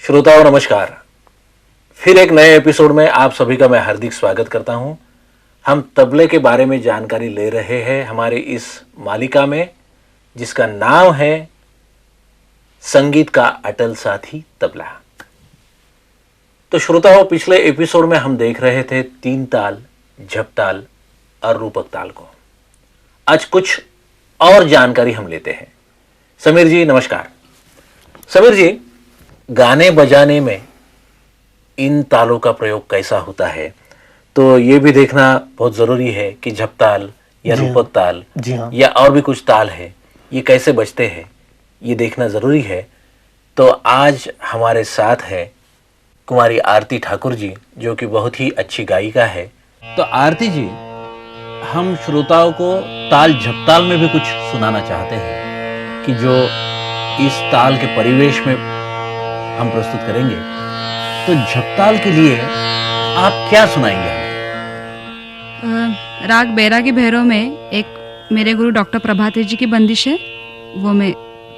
श्रोताओं नमस्कार। फिर एक नए एपिसोड में आप सभी का मैं हार्दिक स्वागत करता हूं। हम तबले के बारे में जानकारी ले रहे हैं हमारे इस मालिका में, जिसका नाम है संगीत का अटल साथी तबला। तो श्रोताओं, पिछले एपिसोड में हम देख रहे थे तीन ताल, झपताल और रूपक ताल को। आज कुछ और जानकारी हम लेते हैं। समीर जी नमस्कार। समीर जी, गाने बजाने में इन तालों का प्रयोग कैसा होता है, तो ये भी देखना बहुत जरूरी है कि झपताल या रूपक ताल या और भी कुछ ताल है, ये कैसे बजते हैं, ये देखना जरूरी है। तो आज हमारे साथ है कुमारी आरती ठाकुर जी, जो कि बहुत ही अच्छी गायिका है। तो आरती जी, हम श्रोताओं को ताल झपताल में भी कुछ सुनाना चाहते हैं कि जो इस ताल के परिवेश में हम प्रस्तुत करेंगे। तो झपताल के लिए आप क्या सुनाएंगे हमें? राग बैरागी भैरव में एक मेरे गुरु डॉक्टर प्रभाते जी की बंदिश है, वो मैं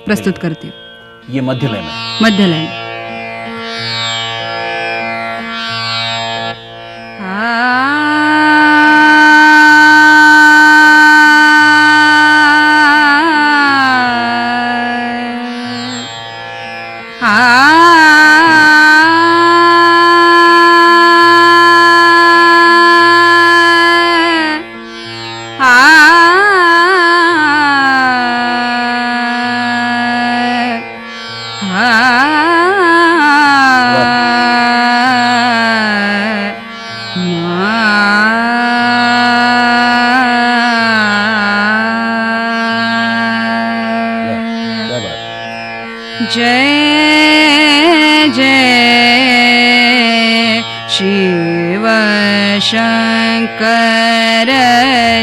प्रस्तुत करती हूँ। ये मध्य लय में? मध्य लय में। जय जय शिव शंकर,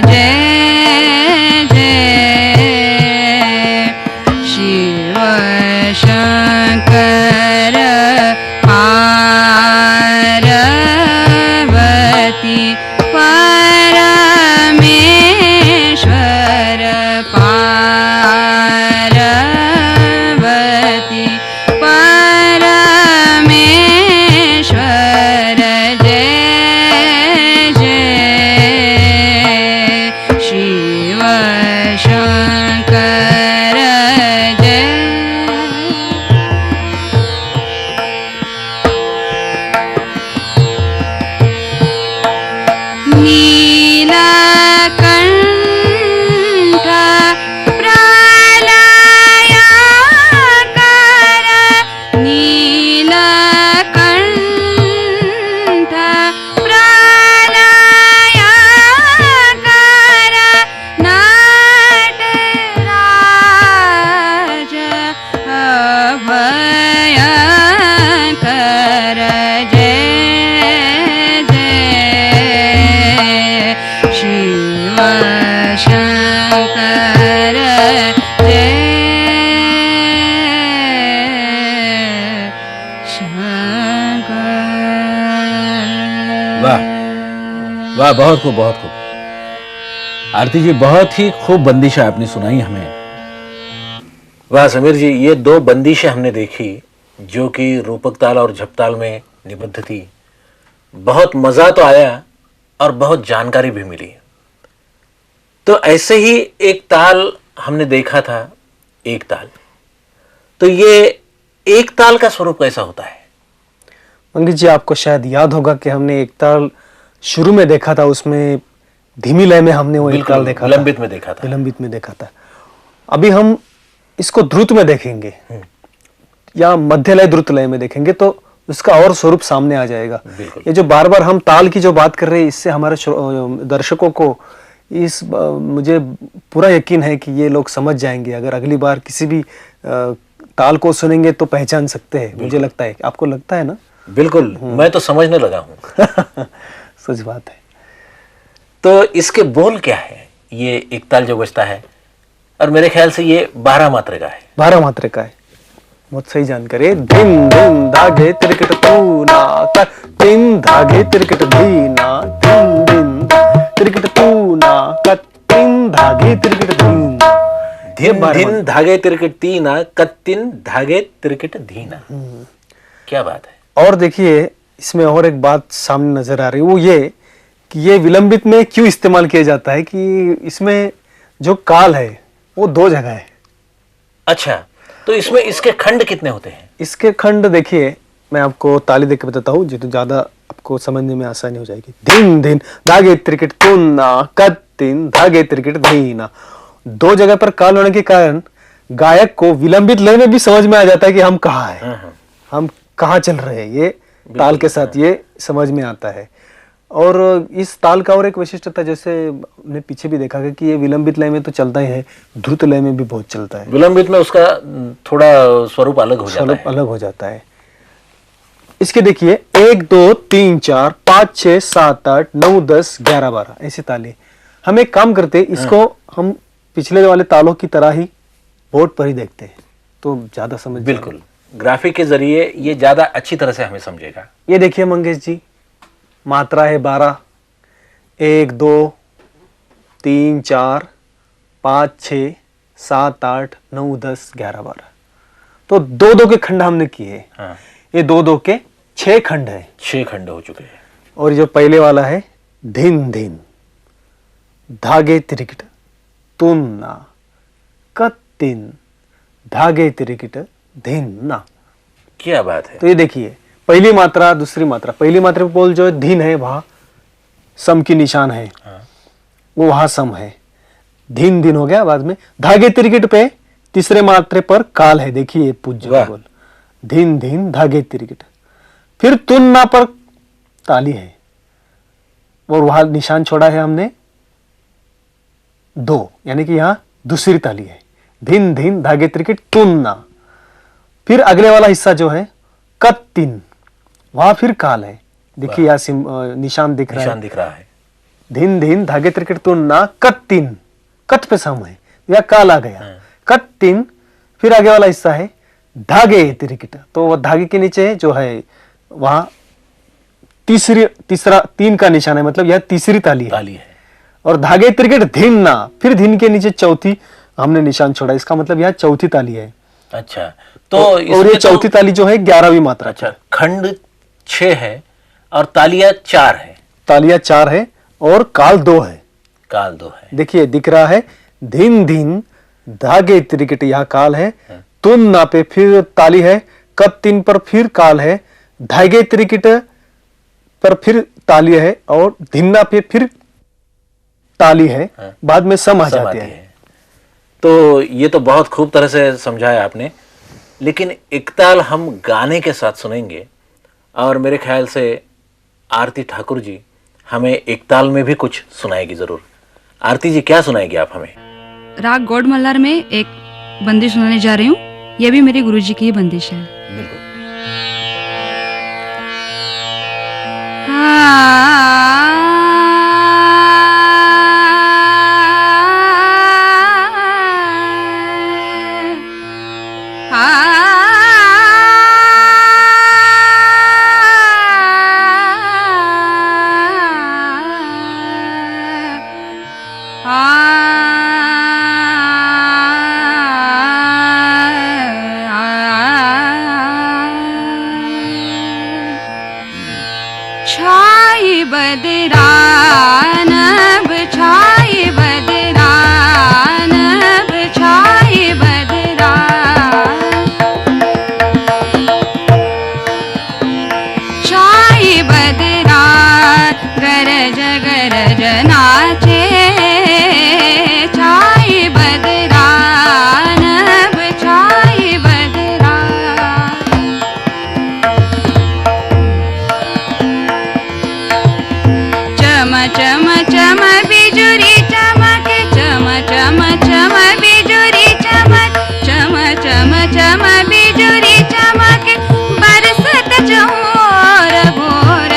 जय जय शिव शंकर पार्वती परमेश्वर पार्वती परमेश्वर, जय जय शिव शंकर, जय। नीलकंठ प्रलयकर, नीलकंठ प्रलयकर, नटराज अभयंकर, जय जय शिव शंकर, जय शंकर। वाह वाह, बहुत खूब बहुत खूब। आरती जी, बहुत ही खूब बंदिशें आपने सुनाई हमें। वाह समीर जी, ये दो बंदिशें हमने देखी जो कि रूपक ताल और झपताल में निबद्ध थी। बहुत मज़ा तो आया और बहुत जानकारी भी मिली। तो ऐसे ही एक ताल हमने देखा था, एक ताल। तो ये एक ताल का स्वरूप कैसा होता है? मंगेश जी, आपको शायद याद होगा कि हमने एक ताल शुरू में देखा था, उसमें धीमी लय में हमने वो एक ताल देखा था, विलंबित में देखा था। विलंबित में देखा था। अभी हम इसको द्रुत में देखेंगे या मध्य लय द्रुत लय में देखेंगे तो उसका और स्वरूप सामने आ जाएगा। ये जो बार बार हम ताल की जो बात कर रहे हैं, इससे हमारे दर्शकों को मुझे पूरा यकीन है कि ये लोग समझ जाएंगे। अगर अगली बार किसी भी ताल को सुनेंगे तो पहचान सकते हैं, मुझे लगता है। आपको लगता है ना? बिल्कुल, मैं तो समझने लगा हूँ। सच बात है। तो इसके बोल क्या है? ये एक ताल जो बजता है, और मेरे ख्याल से ये 12 मात्रा का है। 12 मात्रा का है, बहुत सही जानकारी है। दिन दिन धागे तिरकट तूना कर, दिन धागे तिरकट धीना, दिन दिन तिरकट तूना कर, दिन धागे तिरकट धीना। दिन दिन धागे तिरकट तीना, कत्तिन धागे तिरकट धीना। क्या बात है। और देखिए, इसमें और एक बात सामने नजर आ रही है, वो ये कि ये विलंबित में क्यों इस्तेमाल किया जाता है कि इसमें जो काल है वो 2 जगह है। अच्छा, तो इसमें इसके खंड कितने होते हैं? इसके खंड देखिए, मैं आपको ताली देकर बताता हूँ, जो ज्यादा आपको समझने में आसानी हो जाएगी। दिन दिन धागे त्रिकट तुन्ना, कत्तिन धागे त्रिकट धीना। 2 जगह पर काल होने के कारण गायक को विलंबित लय में भी समझ में आ जाता है कि हम कहाँ हैं, हम कहाँ चल रहे हैं। ये ताल के साथ ये समझ में आता है। और इस ताल का और एक विशिष्टता, जैसे हमने पीछे भी देखा कि ये विलंबित लय में तो चलता ही है, द्रुत लय में भी बहुत चलता है। विलंबित में उसका थोड़ा स्वरूप अलग हो जाता है। स्वरूप अलग हो जाता है। इसके देखिए 1 2 3 4 5 6 7 8 9 10 11 12 ऐसी ताली। हम एक काम करते, इसको हम पिछले वाले तालों की तरह ही बोर्ड पर ही देखते हैं तो ज्यादा समझ। बिल्कुल, ग्राफिक के जरिए ये ज्यादा अच्छी तरह से हमें समझेगा। ये देखिए मंगेश जी, मात्रा है 12, 1 2 3 4 5 6 7 8 9 10 11 12। तो 2 2 के खंड हमने किए। हाँ। ये 2 2 के 6 खंड है। 6 खंड हो चुके हैं। और जो पहले वाला है धिन धिन धागे तिरिकट तुन्ना, कत्तिन धागे तिरिकट धिन्ना। क्या बात है। तो ये देखिए, पहली मात्रा दूसरी मात्रा, पहली मात्रा पे बोल जो धीन है वहां सम की निशान है। हाँ। वो वहां सम है, धीन धीन हो गया। बाद में धागे तिरकिट पे तीसरे मात्रे पर काल है। देखिए पूज्य बोल, धीन धीन धागे तिरकिट। फिर तुन्ना पर ताली है और वहां निशान छोड़ा है हमने 2, यानी कि यहां दूसरी ताली है। धीन धीन धागे तिरकिट तुन्ना। फिर अगले वाला हिस्सा जो है कत्तिन, वहां फिर काल है। देखिए यहाँ निशान दिख रहा है, निशान दिख रहा है। धिन धिन धागे त्रिकट तुन्ना, कत्तिन, कत पे सम है या काल आ गया। कत्तिन, फिर आगे वाला हिस्सा है धागे त्रिकट। तो वह धागे के नीचे जो है वहां तीसरा 3 का निशान है, मतलब यह तीसरी ताली है। और धागे त्रिकट धिन्ना, फिर धिन के नीचे चौथी हमने निशान छोड़ा, इसका मतलब यह चौथी ताली है। अच्छा, तो और ये चौथी ताली जो है 11वीं मात्रा। अच्छा, खंड 6 है और तालियां 4 है। तालियां 4 है और काल 2 है। काल 2 है। देखिए दिख रहा है धिन धिन धागे त्रिकट, यह काल है। तुन्ना पे फिर ताली है, कत्तिन पर फिर काल है, धागे त्रिकट पर फिर ताली है और धिन्ना पे फिर ताली है। बाद में सम आ जाती है। तो ये तो बहुत खूब तरह से समझाया आपने, लेकिन एकताल हम गाने के साथ सुनेंगे और मेरे ख्याल से आरती ठाकुर जी हमें एकताल में भी कुछ सुनाएगी जरूर। आरती जी, क्या सुनाएगी आप हमें? राग गौड़ मल्हार में एक बंदिश सुनाने जा रही हूँ। यह भी मेरे गुरुजी की ही बंदिश है। बिल्कुल। बदरा नभ छाए बदरा नभ छाए बदरा छाए बदरा गरज गरज नाचे छाए बदरा नभ छाए बदरा चम चम चम बिजुरी चमक चम चम चम बिजुरी चमक चम चम चम बिजुरी चमक बरसत चौर भोर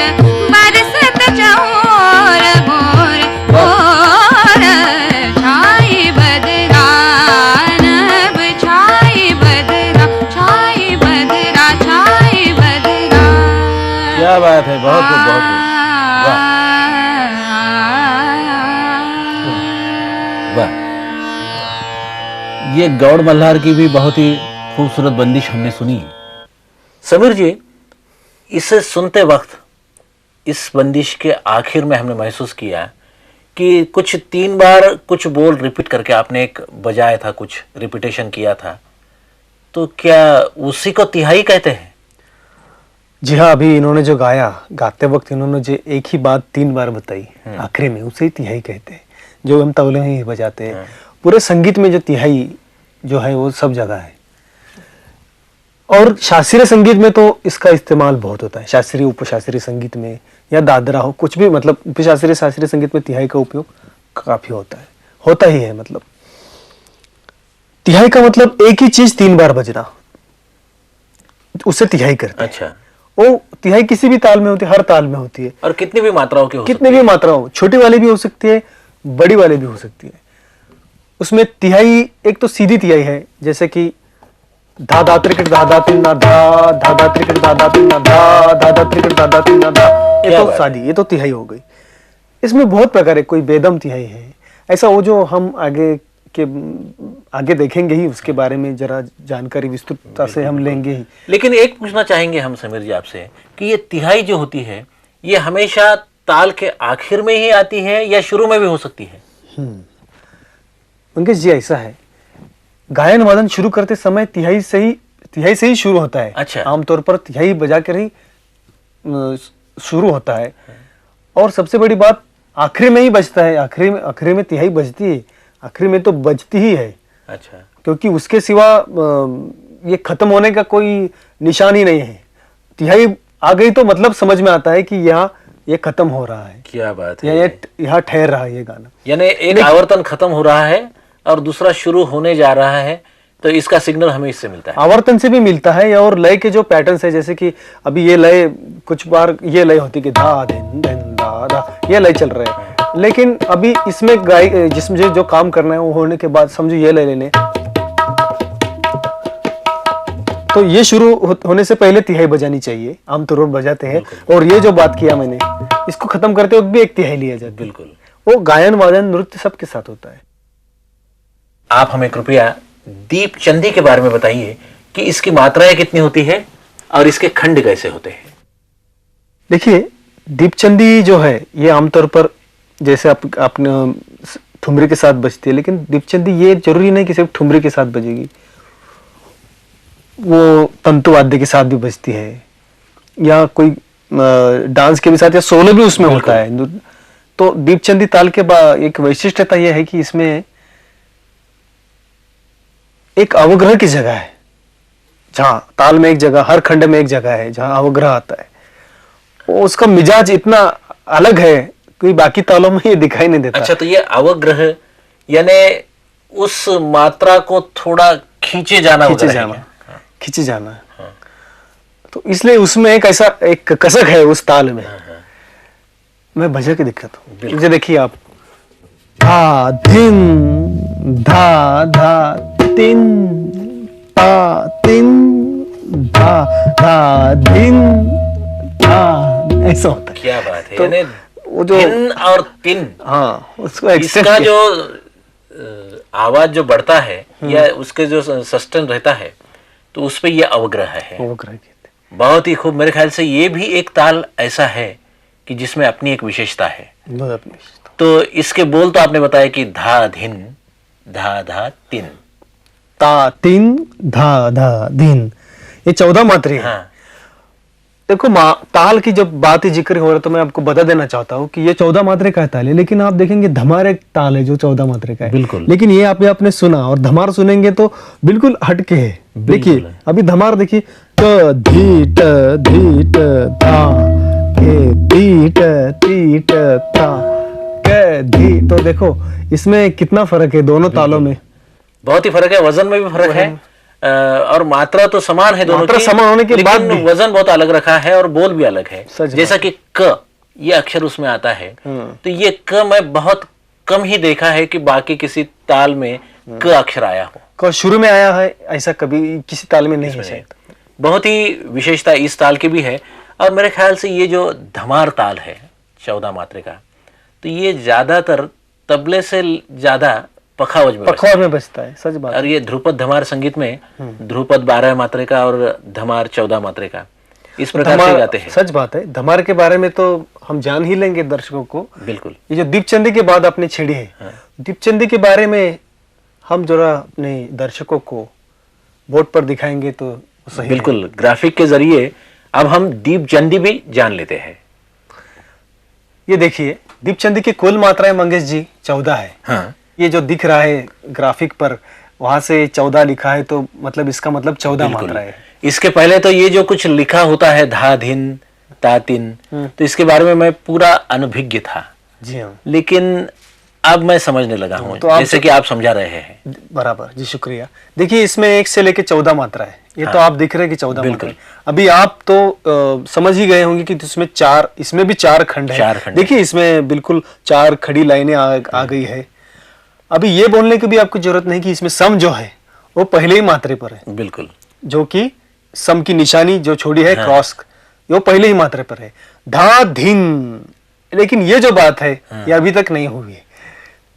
बरसत चौर भोर भोर छाए बदरा नभ छाए बदरा छाए बदरा छाए बदरा। क्या बात है, बहुत खूब, बहुत खूब, वाह। ये गौड़ मल्हार की भी बहुत ही खूबसूरत बंदिश हमने सुनी। समीर जी, इसे सुनते वक्त इस बंदिश के आखिर में हमने महसूस किया कि कुछ 3 बार कुछ बोल रिपीट करके आपने एक बजाया था, कुछ रिपीटेशन किया था, तो क्या उसी को तिहाई कहते हैं? जी हाँ, अभी इन्होंने जो गाया, गाते वक्त इन्होंने जो एक ही बात 3 बार बताई आखिरी में, उसे ही तिहाई कहते हैं, जो हम तबले में ही बजाते हैं। पूरे संगीत में जो तिहाई जो है वो सब जगह है। और शास्त्रीय संगीत में तो इसका इस्तेमाल बहुत होता है, शास्त्रीय उपशास्त्रीय संगीत में या दादरा हो, कुछ भी, मतलब उपशास्त्रीय शास्त्रीय संगीत में तिहाई का उपयोग काफी होता है, होता ही है। मतलब तिहाई का मतलब एक ही चीज 3 बार बजना, उसे तिहाई करते हैं। अच्छा, वो तिहाई किसी भी ताल में होती है, हर ताल में होती है, और कितनी भी मात्राओं की हो कितने भी मात्राओं, छोटी वाली भी हो सकती है, बड़ी वाली भी हो सकती है। उसमें तिहाई एक तो सीधी तिहाई है, जैसे कि धा धा त्रिकट धा धा तिन ना धा धा धा त्रिकट धा धा तिन ना धा धा धा त्रिकट धा धा तिन ना धा, ये क्या तो बात? सादी, ये तो तिहाई हो गई। इसमें बहुत प्रकार है, कोई बेदम तिहाई है, ऐसा वो जो हम आगे देखेंगे ही, उसके बारे में जरा जानकारी विस्तृतता से हम लेंगे ही। लेकिन एक पूछना चाहेंगे हम समीर जी आपसे कि ये तिहाई जो होती है, ये हमेशा ताल के आखिर में ही आती है या शुरू में भी हो सकती है? मंगेश जी, ऐसा है, गायन वादन शुरू करते समय तिहाई से ही शुरू होता है। अच्छा। आमतौर पर तिहाई बजा कर ही शुरू होता है, और सबसे बड़ी बात आखिरी में ही बजता है। आखिरी में तिहाई बजती है, आखिरी में तो बजती ही है। अच्छा, क्योंकि उसके सिवा ये खत्म होने का कोई निशान ही नहीं है। तिहाई आ गई तो मतलब समझ में आता है कि यहाँ ये खत्म हो रहा है, क्या बात या है। ये यहाँ ठहर रहा है ये गाना। यानी एक आवर्तन खत्म हो रहा है और दूसरा शुरू होने जा रहा है, तो इसका सिग्नल हमें इससे मिलता है। आवर्तन से भी मिलता है, और लय के जो पैटर्न्स है, जैसे कि अभी ये लय, कुछ बार ये लय होती है कि धा दिन दिन धा धा, ये लय चल रहे हैं, लेकिन अभी इसमें जिसमें जो काम करना है वो होने के बाद समझो ये लय लेने, तो ये शुरू होने से पहले तिहाई बजानी चाहिए, आमतौर पर बजाते हैं। और ये जो बात किया मैंने, इसको खत्म करते वक्त भी एक तिहाई लिया जाता है। बिल्कुल। वो गायन वादन नृत्य सबके साथ होता है। आप हमें कृपया दीपचंदी के बारे में बताइए कि इसकी मात्राएं कितनी होती है और इसके खंड कैसे होते हैं? देखिए, दीपचंदी जो है ये आमतौर पर जैसे आपने ठुमरी के साथ बजती है, लेकिन दीपचंदी ये जरूरी नहीं कि सिर्फ ठुमरी के साथ बजेगी, वो तंतु वाद्य के साथ भी बजती है, या कोई डांस के भी साथ, या सोलो भी उसमें होता है। तो दीपचंदी ताल के एक वैशिष्ट्यता यह है कि इसमें एक अवग्रह की जगह है, जहां ताल में एक जगह, हर खंड में एक जगह है जहां अवग्रह आता है। वो उसका मिजाज इतना अलग है कि बाकी तालों में ये दिखाई नहीं देता। अच्छा, तो ये अवग्रह यानी उस मात्रा को थोड़ा खींचे जाना खींचे जाना। तो इसलिए उसमें एक ऐसा एक कसक है उस ताल में। मैं बजा के दिखाता हूँ, मुझे देखिए आप, धा धिन धा धा तिन ता तिन धा धा धिन धा, ऐसा होता है। क्या बात है। तो यानी वो जो धिन और तिन, हाँ, उसको इसका जो आवाज जो बढ़ता है या उसके जो सस्टेन रहता है, तो उस पे ये अवग्रह है। अवग्रह कहते हैं। बहुत ही खूब। मेरे ख्याल से ये भी एक ताल ऐसा है कि जिसमें अपनी एक विशेषता है। बहुत अपनी। तो इसके बोल तो आपने बताया कि धा धिन धा धा तिन। ता तीन धा धा दिन, ये 14 मात्रे है। हाँ देखो ताल की जब बात ही जिक्र हो रहा है तो मैं आपको बता देना चाहता हूँ कि ये 14 मात्रे का ताल है, लेकिन आप देखेंगे धमार एक ताल है जो 14 मात्रे का है। बिल्कुल। लेकिन ये आपने सुना, और धमार सुनेंगे तो बिल्कुल हटके है। देखिए अभी धमार देखिए, क धीट धीट धा के धीट धीट धा के धी। तो देखो इसमें कितना फर्क है दोनों तालों में। बहुत ही फर्क है, वजन में भी फर्क है, और मात्रा तो समान है दोनों मात्रा की, समान होने के बाद लेकिन भी वजन बहुत अलग रखा है और बोल भी अलग है। सच जैसा कि क ये अक्षर उसमें आता है, तो ये क मैं बहुत कम ही देखा है कि बाकी किसी ताल में क अक्षर आया हो। शुरू में आया है ऐसा कभी किसी ताल में नहीं है शायद। बहुत ही विशेषता इस ताल की भी है। और मेरे ख्याल से ये जो धमार ताल है 14 मात्रे का, तो ये ज्यादातर तबले से ज्यादा पखावज में पखवाज में बजता है, सच बात। और ये ध्रुपद धमार संगीत में ध्रुपद 12 मात्रे का और धमार 14 मात्रे का इस प्रकार से गाते हैं। सच बात है। धमार के बारे में तो हम जान ही लेंगे दर्शकों को। बिल्कुल। ये जो दीपचंदी के बाद आपने छेड़ी है, दीपचंदी के बारे में हम जरा अपने दर्शकों को बोर्ड पर दिखाएंगे तो सही। बिल्कुल, ग्राफिक के जरिए अब हम दीपचंदी भी जान लेते हैं। ये देखिए दीपचंदी की कुल मात्राएं मंगेश जी 14 है। हाँ। ये जो दिख रहा है ग्राफिक पर, वहां से 14 लिखा है तो मतलब इसका मतलब 14 मात्रा है। इसके पहले तो ये जो कुछ लिखा होता है धा धिन ता तिन, तो इसके बारे में मैं पूरा अनभिज्ञ था। जी हाँ, लेकिन अब मैं समझने लगा हूँ, तो जैसे कि आप समझा रहे हैं। बराबर जी, शुक्रिया। देखिए इसमें 1 से लेके 14 मात्रा है। ये तो आप दिख रहे हैं कि 14 मात्रा है। अभी आप तो समझ ही गए होंगे कि इसमें 4, इसमें भी 4 खंड है। देखिए इसमें बिल्कुल 4 खड़ी लाइनें आ गई है। अभी ये बोलने की भी आपको जरूरत नहीं कि इसमें सम जो है वो पहले ही मात्रे पर है। बिल्कुल। जो कि सम की निशानी जो छोड़ी है क्रॉस, वो पहले ही मात्रे पर है। धा धिन, लेकिन ये जो बात है ये अभी तक नहीं हुई है।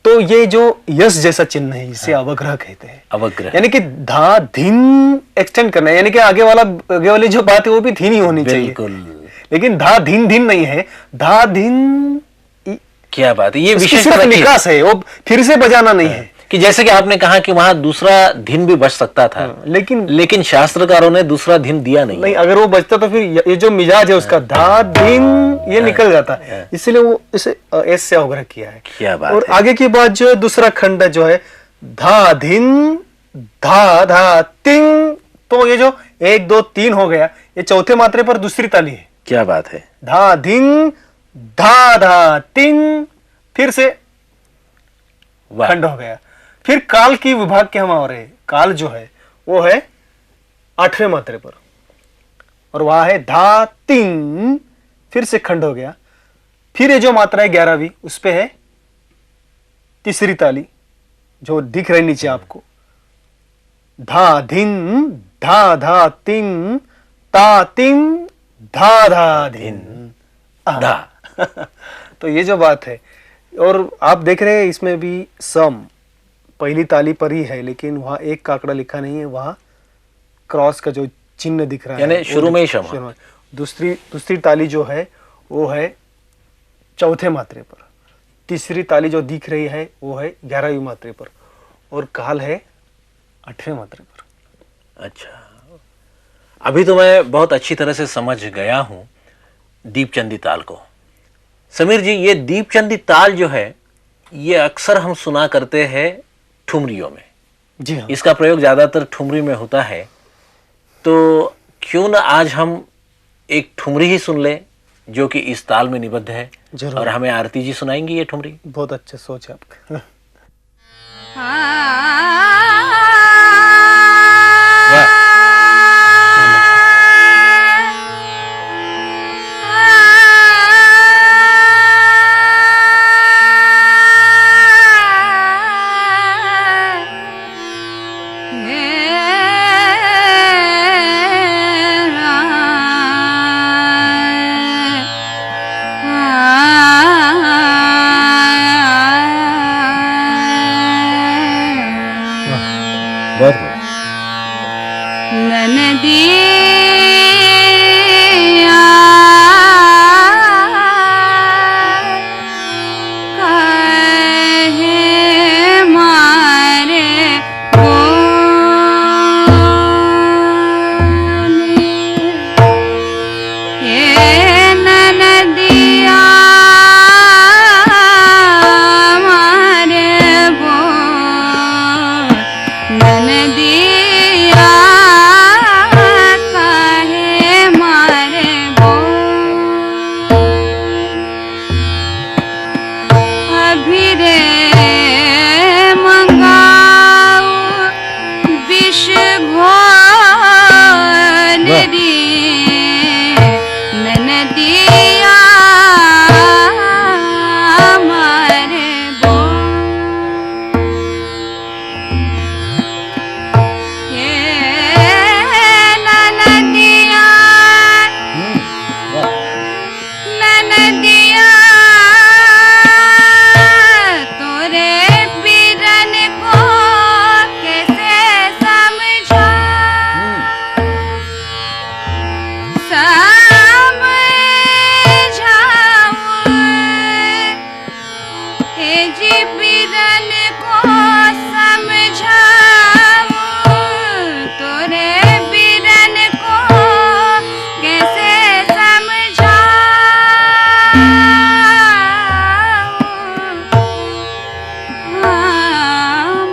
तो ये जो यश जैसा चिन्ह है इसे अवग्रह कहते हैं। अवग्रह यानी कि धा धिन एक्सटेंड करना है, यानी कि आगे वाली जो बात है वो भी धीन ही होनी चाहिए। बिल्कुल। लेकिन धा धिन धिन नहीं है, धा धिन। क्या बात है, ये इसकी विशेष सिर्फ निकास है, वो फिर से बजाना नहीं है। कि जैसे कि आपने कहा कि वहां दूसरा धिन भी बज सकता था, लेकिन शास्त्रकारों ने दूसरा धिन दिया नहीं। अगर वो बजता तो फिर ये जो मिजाज है उसका धा धिन ये निकल जाता है, इसलिए वो इसे एस से अवग्रह किया है। क्या बात और है। आगे की बात जो है दूसरा खंड जो है धा धिन धा धा तिंग, तो ये जो 1 2 3 हो गया, ये चौथे मात्रे पर दूसरी ताली है। क्या बात है। धा धिन धा धा तिंग, फिर से खंड हो गया। फिर काल की विभाग के हम आ रहे हैं। काल जो है वो है 8वें मात्रे पर, और वहां है धा तिंग, फिर से खंड हो गया। फिर ये जो मात्रा है 11वीं, उस पे है तीसरी ताली जो दिख रही नीचे आपको, धा धिन धा धा तिंग ता तिंग धा धा धिन धा। तो ये जो बात है, और आप देख रहे हैं इसमें भी सम पहली ताली पर ही है, लेकिन वहां एक का आंकड़ा लिखा नहीं है, वहां क्रॉस का जो चिन्ह दिख रहा है, यानी शुरू में ही सम। दूसरी ताली जो है वो है चौथे मात्रे पर, तीसरी ताली जो दिख रही है वो है 11वीं मात्रे पर, और काल है 8वें मात्रे पर। अच्छा, अभी तो मैं बहुत अच्छी तरह से समझ गया हूं दीपचंदी ताल को। समीर जी, ये दीपचंदी ताल जो है ये अक्सर हम सुना करते हैं ठुमरियों में। जी हाँ। इसका प्रयोग ज्यादातर ठुमरी में होता है, तो क्यों ना आज हम एक ठुमरी ही सुन ले जो कि इस ताल में निबद्ध है। जरूर। और हमें आरती जी सुनाएंगी ये ठुमरी। बहुत अच्छा सोच है आपका। वाह। हे जी बिरन को समझाऊं, तोरे बिरन को कैसे समझाऊं।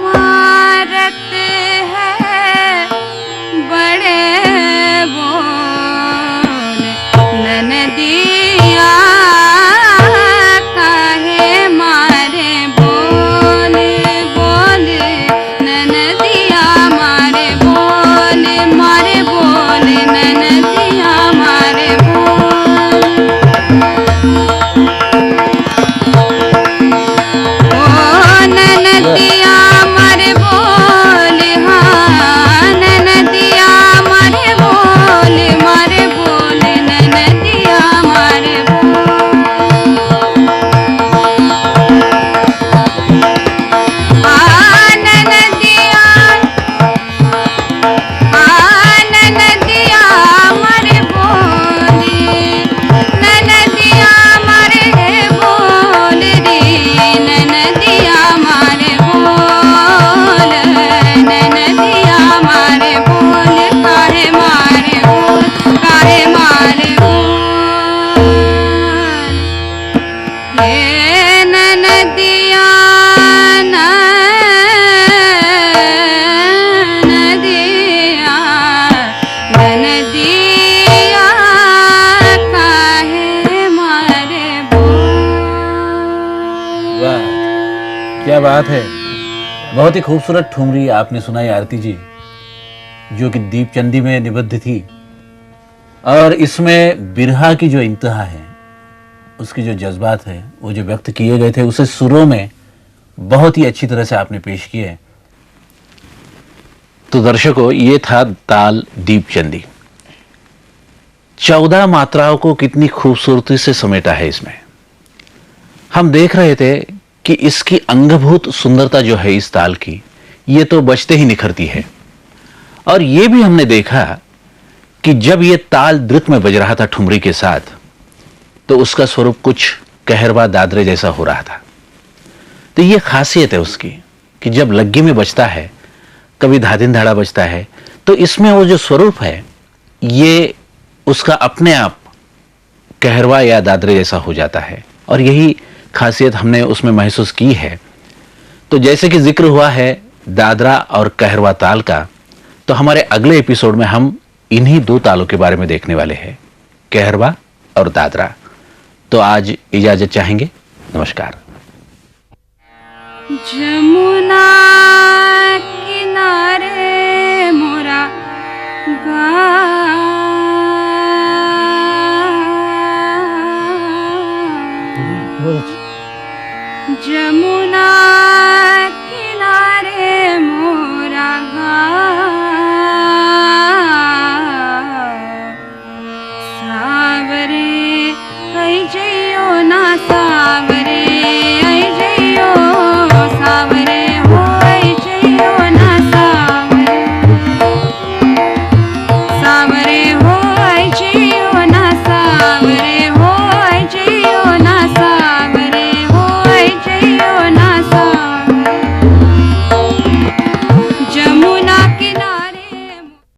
मारत है बड़े बोल ननदिया, काहे मारे बोल बोल ननदिया, मारे बोल ननदिया, मारे बोल। ओ ननदिया मारे बोल, हाँ ननदिया मारे बोल ननदिया मारे बोल। ननदिया ननदिया मारे बोल, ननदिया मारे बोल रे, ननदिया मारे बोल, ननदिया मारे बोल, काहे मारे बोल, काहे मारे बोल। हे ननदिया ननदिया, ननदिया, काहे मारे बोल। वाह, क्या बात है। बहुत ही खूबसूरत ठुमरी आपने सुनाई आरती जी, जो कि दीपचंदी में निबद्ध थी। और इसमें बिरहा की जो इंतहा है, उसके जो जज्बात है, वो जो व्यक्त किए गए थे, उसे सुरों में बहुत ही अच्छी तरह से आपने पेश किए। तो दर्शकों, ये था ताल दीपचंदी। 14 मात्राओं को कितनी खूबसूरती से समेटा है इसमें। हम देख रहे थे कि इसकी अंगभूत सुंदरता जो है इस ताल की, ये तो बजते ही निखरती है। और ये भी हमने देखा कि जब ये ताल द्रुत में बज रहा था ठुमरी के साथ, तो उसका स्वरूप कुछ कहरवा दादरे जैसा हो रहा था। तो ये खासियत है उसकी कि जब लग्गी में बजता है, कभी धादिन धाड़ा बजता है, तो इसमें वो जो स्वरूप है, ये उसका अपने आप कहरवा या दादरे जैसा हो जाता है। और यही खासियत हमने उसमें महसूस की है। तो जैसे कि जिक्र हुआ है दादरा और कहरवा ताल का, तो हमारे अगले एपिसोड में हम इन्हीं दो तालों के बारे में देखने वाले हैं, कहरवा और दादरा। तो आज इजाजत चाहेंगे। नमस्कार। जमुना किनारे मोरा गाँव, जमुना